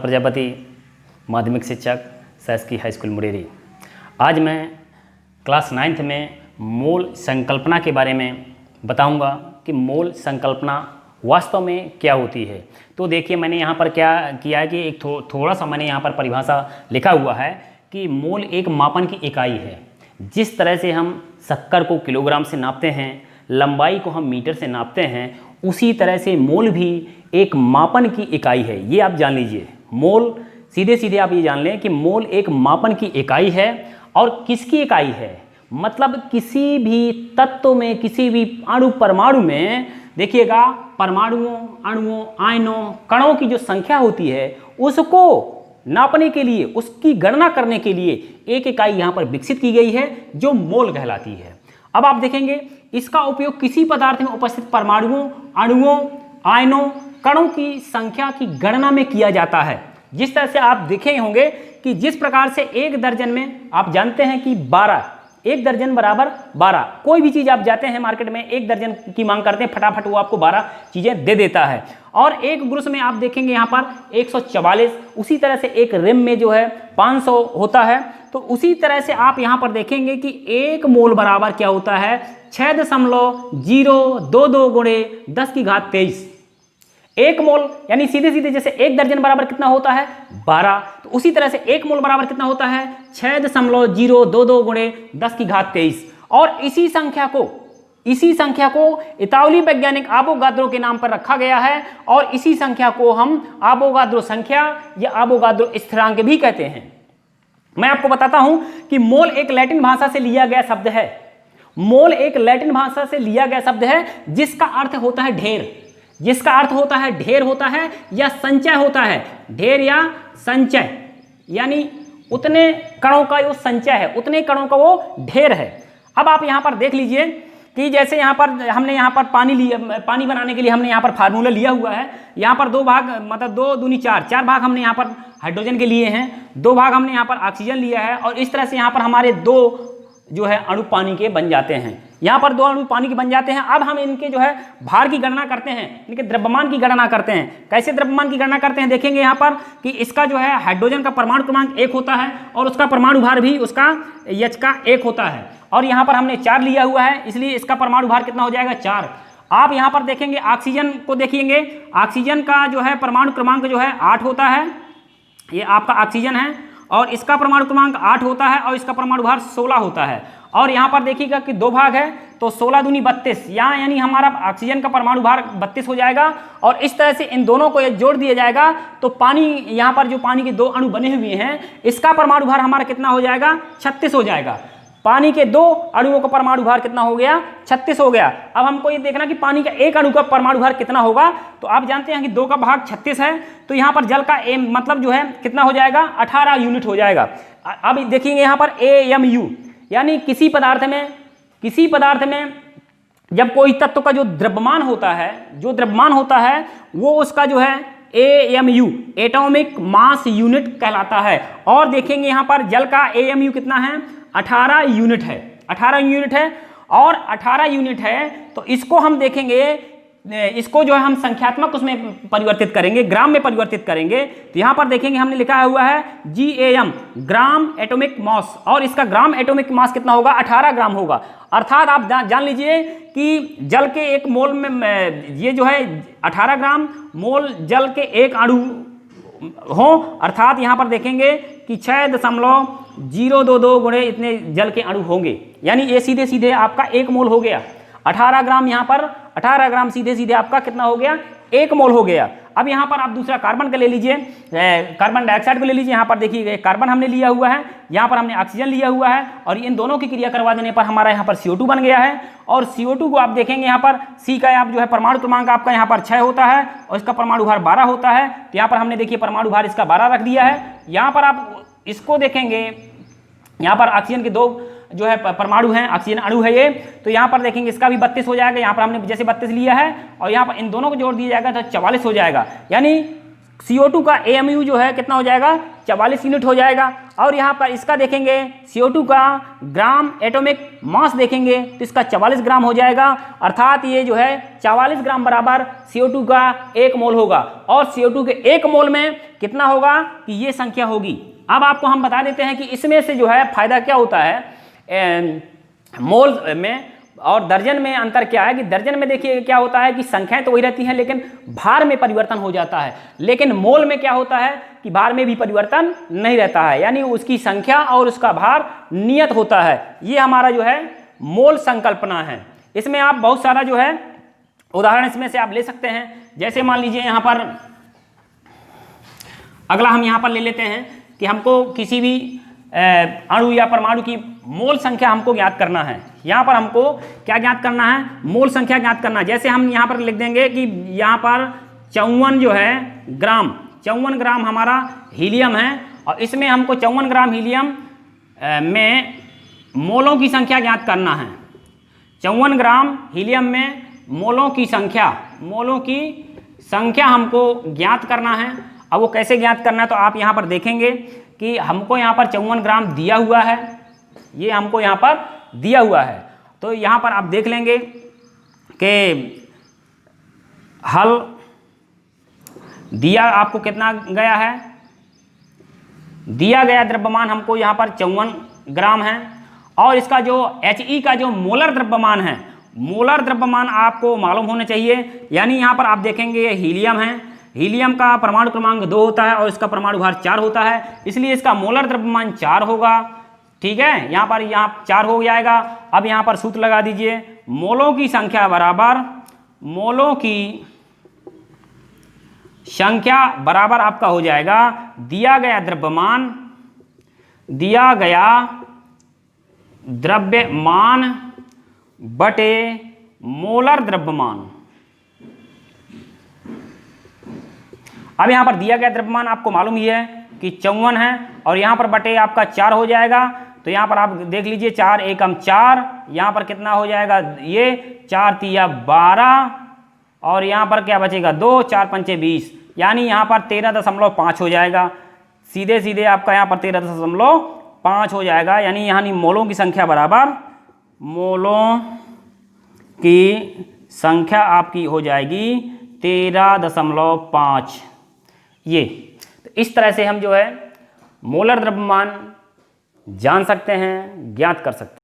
प्रजापति माध्यमिक शिक्षक शासकीय हाई स्कूल मुडेरी। आज मैं क्लास 9th में मोल संकल्पना के बारे में बताऊंगा कि मोल संकल्पना वास्तव में क्या होती है। तो देखिए मैंने यहाँ पर क्या किया है कि एक थोड़ा सा मैंने यहाँ पर परिभाषा लिखा हुआ है कि मोल एक मापन की इकाई है। जिस तरह से हम शक्कर को किलोग्राम से नापते हैं, लंबाई को हम मीटर से नापते हैं, उसी तरह से मोल भी एक मापन की इकाई है। ये आप जान लीजिए, मोल सीधे सीधे आप ये जान लें कि मोल एक मापन की इकाई है। और किसकी इकाई है? मतलब किसी भी तत्व में, किसी भी अणु परमाणु में देखिएगा, परमाणुओं, अणुओं, आयनों, कणों की जो संख्या होती है उसको नापने के लिए, उसकी गणना करने के लिए एक इकाई यहाँ पर विकसित की गई है जो मोल कहलाती है। अब आप देखेंगे इसका उपयोग किसी पदार्थ में उपस्थित परमाणुओं, अणुओं, आयनों, कणों की संख्या की गणना में किया जाता है। जिस तरह से आप देखे होंगे कि जिस प्रकार से एक दर्जन में आप जानते हैं कि 12, एक दर्जन बराबर 12। कोई भी चीज आप जाते हैं मार्केट में, एक दर्जन की मांग करते हैं, फटाफट वो आपको 12 चीजें दे देता है। और एक ब्रुश में आप देखेंगे यहाँ पर 144, उसी तरह से एक रिम में जो है 500 होता है। तो उसी तरह से आप यहाँ पर देखेंगे कि एक मोल बराबर क्या होता है? 6.022 गुणे 10 की घात 23। एक मोल यानी सीधे सीधे जैसे एक दर्जन बराबर कितना होता है? 12। तो उसी तरह से एक मोल बराबर कितना होता है? 6.022 गुणे 10 की घात 23। और इसी संख्या को इतालवी वैज्ञानिक आवोगाद्रो के नाम पर रखा गया है। और इसी संख्या को हम आवोगाद्रो संख्या या आवोगाद्रो स्थिरांक भी कहते हैं। मैं आपको बताता हूं कि मोल एक लैटिन भाषा से लिया गया शब्द है। मोल एक लैटिन भाषा से लिया गया शब्द है जिसका अर्थ होता है ढेर। जिसका अर्थ होता है ढेर होता है या संचय होता है। ढेर या संचय यानी उतने कणों का वो संचय है, उतने कणों का वो ढेर है। अब आप यहाँ पर देख लीजिए कि जैसे यहाँ पर हमने यहाँ पर पानी बनाने के लिए हमने यहाँ पर फार्मूला लिया हुआ है। यहाँ पर 2 भाग, मतलब 2 दूनी 4 भाग हमने यहाँ पर हाइड्रोजन के लिए हैं, 2 भाग हमने यहाँ पर ऑक्सीजन लिया है। और इस तरह से यहाँ पर हमारे 2 जो है अणु पानी के बन जाते हैं। यहाँ पर 2 अणु पानी के बन जाते हैं। अब हम इनके जो है भार की गणना करते हैं, इनके द्रव्यमान की गणना करते हैं। कैसे द्रव्यमान की गणना करते हैं देखेंगे यहाँ पर कि इसका जो है हाइड्रोजन का परमाणु क्रमांक 1 होता है और उसका परमाणु भार भी उसका H का 1 होता है। और यहाँ पर हमने 4 लिया हुआ है, इसलिए इसका परमाणु भार कितना हो जाएगा? 4। आप यहाँ पर देखेंगे ऑक्सीजन को देखेंगे, ऑक्सीजन का जो है परमाणु क्रमांक जो है 8 होता है। ये आपका ऑक्सीजन है और इसका परमाणु क्रमांक 8 होता है और इसका परमाणु भार 16 होता है। और यहाँ पर देखिएगा कि 2 भाग है तो 16 दूनी 32, यहाँ यानी हमारा ऑक्सीजन का परमाणु भार 32 हो जाएगा। और इस तरह से इन दोनों को जोड़ दिया जाएगा तो पानी, यहाँ पर जो पानी के 2 अणु बने हुए हैं, इसका परमाणु भार हमारा कितना हो जाएगा? 36 हो जाएगा। पानी के 2 अणुओं का परमाणु भार कितना हो गया? 36 हो गया। अब हमको ये देखना कि पानी का एक अणु का परमाणु भार कितना होगा। तो आप जानते हैं कि 2 का भाग 36 है, तो यहाँ पर जल का मतलब जो है कितना हो जाएगा? 18 यूनिट हो जाएगा। अब देखेंगे यहाँ पर AMU, यानी किसी पदार्थ में जब कोई तत्व का जो द्रव्यमान होता है वो उसका जो है AMU, एटॉमिक मास यूनिट कहलाता है। और देखेंगे यहाँ पर जल का AMU कितना है? 18 यूनिट है। 18 यूनिट है। और 18 यूनिट है तो इसको हम देखेंगे, इसको जो है हम संख्यात्मक उसमें परिवर्तित करेंगे, ग्राम में परिवर्तित करेंगे। तो यहाँ पर देखेंगे हमने लिखा हुआ है GAM, ग्राम एटॉमिक मास। और इसका ग्राम एटॉमिक मास कितना होगा? 18 ग्राम होगा। अर्थात आप जान लीजिए कि जल के एक मोल में ये जो है 18 ग्राम मोल जल के एक अणु हो। अर्थात यहाँ पर देखेंगे कि 6.022 गुणे इतने जल के अणु होंगे, यानी ये सीधे सीधे आपका 1 मोल हो गया। 18 ग्राम यहाँ पर 18 ग्राम सीधे सीधे आपका कितना हो गया? 1 मोल हो गया। अब यहाँ पर आप दूसरा कार्बन का ले लीजिए, कार्बन डाइऑक्साइड को ले लीजिए। यहाँ पर देखिए कार्बन हमने लिया हुआ है, यहाँ पर हमने ऑक्सीजन लिया हुआ है। और इन दोनों की क्रिया करवा देने पर हमारा यहाँ पर CO2 बन गया है। और CO2 को आप देखेंगे यहाँ पर C का आप जो है परमाणु क्रमांक आपका यहाँ पर 6 होता है और इसका परमाणु भार 12 होता है। तो यहाँ पर हमने देखिए परमाणु भार इसका 12 रख दिया है। यहाँ पर आप इसको देखेंगे, यहाँ पर ऑक्सीजन के 2 जो है परमाणु हैं, ऑक्सीजन अणु है ये। तो यहाँ पर देखेंगे इसका भी 32 हो जाएगा। यहाँ पर हमने जैसे 32 लिया है और यहाँ पर इन दोनों को जोड़ दिया जाएगा तो 44 हो जाएगा। यानी CO2 का AMU जो है कितना हो जाएगा 44 यूनिट हो जाएगा। और यहाँ पर इसका देखेंगे CO2 का ग्राम एटॉमिक मास देखेंगे तो इसका 44 ग्राम हो जाएगा, अर्थात ये जो है 44 ग्राम बराबर CO2 का 1 मोल होगा। और CO2 के 1 मोल में कितना होगा कि ये संख्या होगी। अब आपको हम बता देते हैं कि इसमें से जो है फायदा क्या होता है मोल में और दर्जन में अंतर क्या है कि दर्जन में देखिए क्या होता है कि संख्याएं तो वही रहती हैं लेकिन भार में परिवर्तन हो जाता है, लेकिन मोल में क्या होता है कि भार में भी परिवर्तन नहीं रहता है, यानी उसकी संख्या और उसका भार नियत होता है। ये हमारा जो है मोल संकल्पना है। इसमें आप बहुत सारा जो है उदाहरण इसमें से आप ले सकते हैं। जैसे मान लीजिए यहाँ पर अगला हम यहाँ पर ले लेते हैं कि हमको किसी भी अणु या परमाणु की मोल संख्या हमको ज्ञात करना है। यहाँ पर हमको क्या ज्ञात करना है, मोल संख्या ज्ञात करना है। जैसे हम यहाँ पर लिख देंगे कि यहाँ पर 54 जो है ग्राम, 54 ग्राम हमारा हीलियम है और इसमें हमको 54 ग्राम हीलियम में मोलों की संख्या ज्ञात करना है। 54 ग्राम हीलियम में मोलों की संख्या हमको ज्ञात करना है। अब वो कैसे ज्ञात करना है तो आप यहाँ पर देखेंगे कि हमको यहाँ पर 54 ग्राम दिया हुआ है, ये हमको यहाँ पर दिया हुआ है। तो यहाँ पर आप देख लेंगे कि हल दिया आपको कितना गया है, दिया गया द्रव्यमान हमको यहाँ पर 54 ग्राम है। और इसका जो He का जो मोलर द्रव्यमान है, मोलर द्रव्यमान आपको मालूम होना चाहिए। यानी यहाँ पर आप देखेंगे ये हीलियम है, हीलियम का परमाणु क्रमांक 2 होता है और इसका परमाणु भार 4 होता है, इसलिए इसका मोलर द्रव्यमान 4 होगा। ठीक है, यहाँ पर 4 हो जाएगा। अब यहाँ पर सूत्र लगा दीजिए, मोलों की संख्या बराबर, मोलों की संख्या बराबर आपका हो जाएगा दिया गया द्रव्यमान बटे मोलर द्रव्यमान। अब यहाँ पर दिया गया द्रव्यमान आपको मालूम ही है कि 54 है और यहाँ पर बटे आपका 4 हो जाएगा। तो यहाँ पर आप देख लीजिए 4 एकम 4, यहाँ पर कितना हो जाएगा, ये 4 तिया 12 और यहाँ पर क्या बचेगा 2, 4 पंचे 20, यानी यहाँ पर 13.5 हो जाएगा। सीधे सीधे आपका यहाँ पर 13.5 हो जाएगा। यानी मोलों की संख्या बराबर, मोलों की संख्या आपकी हो जाएगी 13.5। ये तो इस तरह से हम जो है मोलर द्रव्यमान जान सकते हैं, ज्ञात कर सकते हैं।